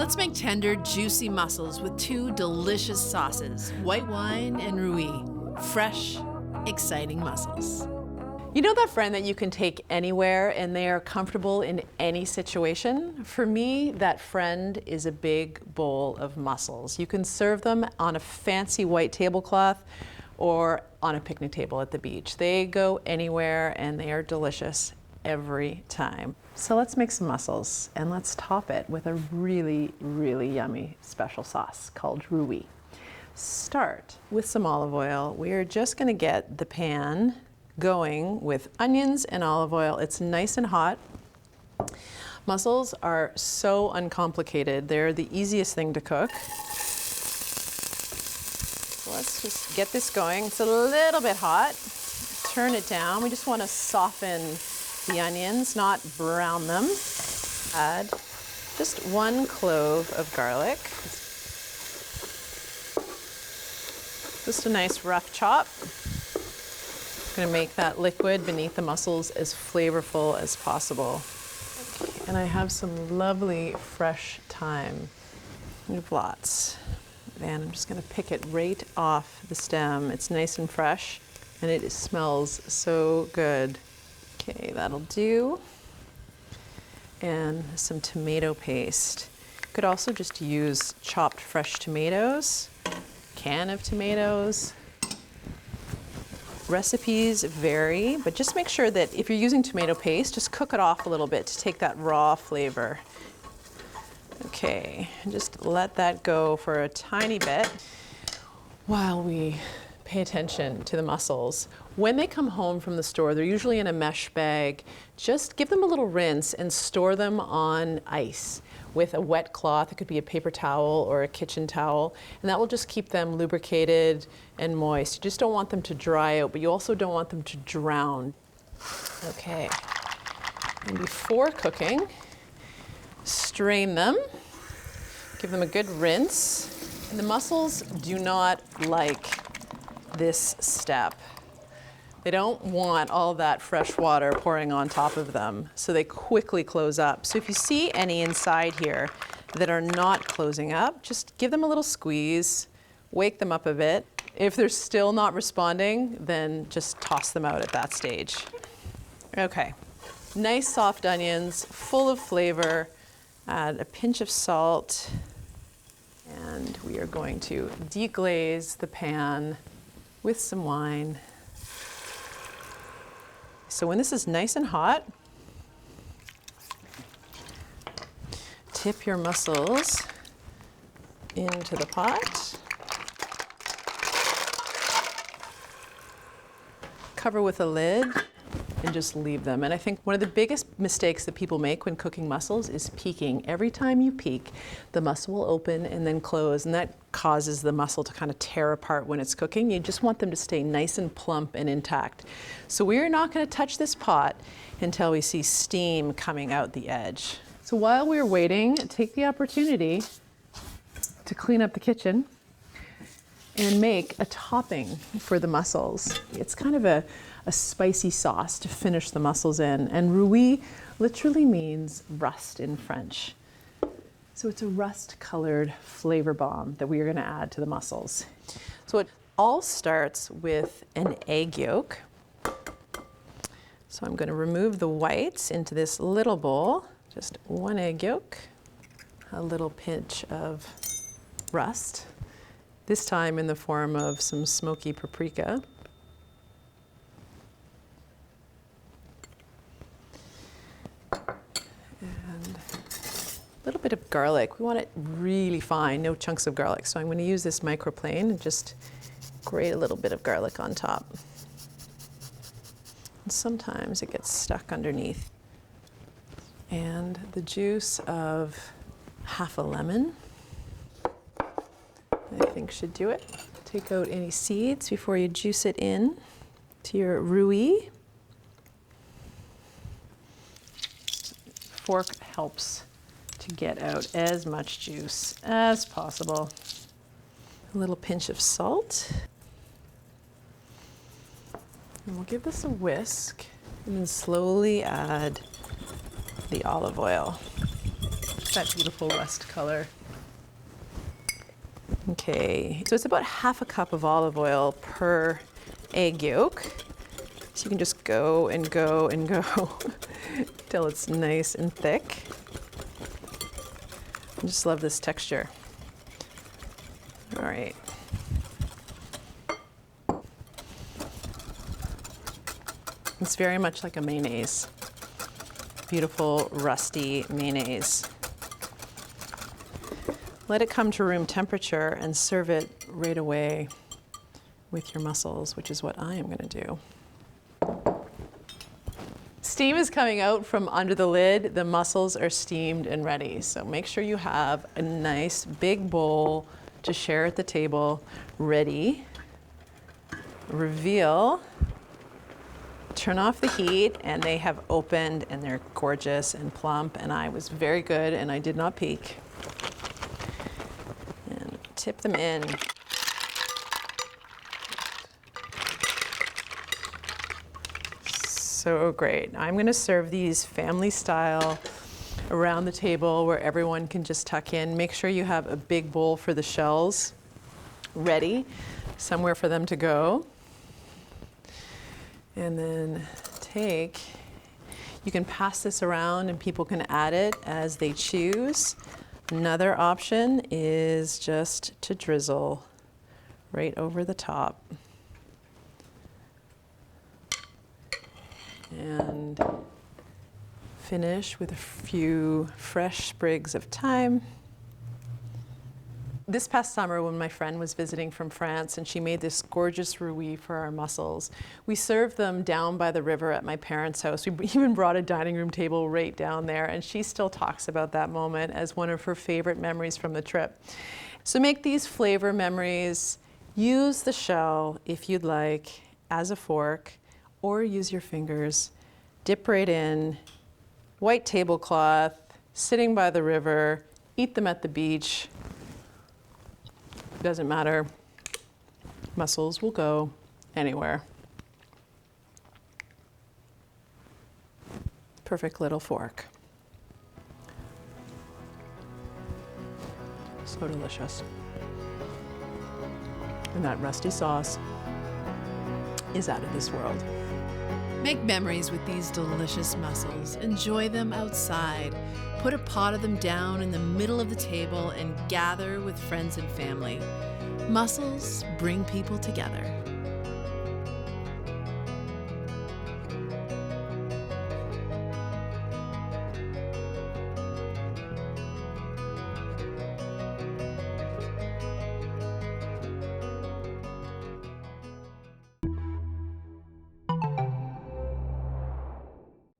Let's make tender, juicy mussels with two delicious sauces, white wine and roux. Fresh, exciting mussels. You know that friend that you can take anywhere and they are comfortable in any situation? For me, that friend is a big bowl of mussels. You can serve them on a fancy white tablecloth or on a picnic table at the beach. They go anywhere and they are delicious every time. So let's make some mussels and let's top it with a really, really yummy special sauce called roux. Start with some olive oil. We are just going to get the pan going with onions and olive oil. It's nice and hot. Mussels are so uncomplicated. They're the easiest thing to cook. So let's just get this going. It's a little bit hot. Turn it down. We just want to soften the onions, not brown them. Add just 1 clove of garlic. Just a nice rough chop. I'm going to make that liquid beneath the mussels as flavorful as possible. Okay, and I have some lovely fresh thyme. I have lots. And I'm just going to pick it right off the stem. It's nice and fresh and it smells so good. Okay, that'll do. And some tomato paste. You could also just use chopped fresh tomatoes, can of tomatoes. Recipes vary, but just make sure that if you're using tomato paste, just cook it off a little bit to take that raw flavor. Okay, just let that go for a tiny bit while we pay attention to the mussels. When they come home from the store, they're usually in a mesh bag. Just give them a little rinse and store them on ice with a wet cloth. It could be a paper towel or a kitchen towel, and that will just keep them lubricated and moist. You just don't want them to dry out, but you also don't want them to drown. Okay, and before cooking, strain them, give them a good rinse. And the mussels do not like this step. They don't want all that fresh water pouring on top of them, so they quickly close up. So if you see any inside here that are not closing up, just give them a little squeeze, wake them up a bit. If they're still not responding, then just toss them out at that stage. Okay, nice soft onions, full of flavor. Add a pinch of salt, and we are going to deglaze the pan with some wine. So when this is nice and hot, tip your mussels into the pot. Cover with a lid and just leave them. And I think one of the biggest mistakes that people make when cooking mussels is peeking. Every time you peek, the mussel will open and then close, and that causes the mussel to kind of tear apart when it's cooking. You just want them to stay nice and plump and intact. So we're not going to touch this pot until we see steam coming out the edge. So while we're waiting, take the opportunity to clean up the kitchen and make a topping for the mussels. It's kind of a spicy sauce to finish the mussels in. And roux literally means rust in French. So it's a rust-colored flavor bomb that we are going to add to the mussels. So it all starts with an egg yolk. So I'm going to remove the whites into this little bowl. Just 1 egg yolk, a little pinch of rust, this time in the form of some smoky paprika. And a little bit of garlic. We want it really fine, no chunks of garlic. So I'm going to use this microplane and just grate a little bit of garlic on top. And sometimes it gets stuck underneath. And the juice of half a lemon, I think should do it. Take out any seeds before you juice it in to your roux. Fork helps to get out as much juice as possible. A little pinch of salt. And we'll give this a whisk and then slowly add the olive oil. that beautiful rust color. Okay, so it's about half a cup of olive oil per egg yolk. So you can just go and go and go till it's nice and thick. I just love this texture. All right. It's very much like a mayonnaise. Beautiful, rusty mayonnaise. Let it come to room temperature and serve it right away with your mussels, which is what I am going to do. Steam is coming out from under the lid. The mussels are steamed and ready. So make sure you have a nice big bowl to share at the table ready. Reveal. Turn off the heat, and they have opened and they're gorgeous and plump, and I was very good and I did not peek. And tip them in. So great. I'm going to serve these family style around the table where everyone can just tuck in. Make sure you have a big bowl for the shells ready, somewhere for them to go. And then you can pass this around and people can add it as they choose. Another option is just to drizzle right over the top. And finish with a few fresh sprigs of thyme. This past summer, when my friend was visiting from France and she made this gorgeous rouille for our mussels, we served them down by the river at my parents' house. We even brought a dining room table right down there, and she still talks about that moment as one of her favorite memories from the trip. So make these flavor memories. Use the shell, if you'd like, as a fork, or use your fingers. Dip right in, white tablecloth, sitting by the river, eat them at the beach. Doesn't matter. Mussels will go anywhere. Perfect little fork. So delicious. And that rusty sauce is out of this world. Make memories with these delicious mussels. Enjoy them outside. Put a pot of them down in the middle of the table and gather with friends and family. Mussels bring people together.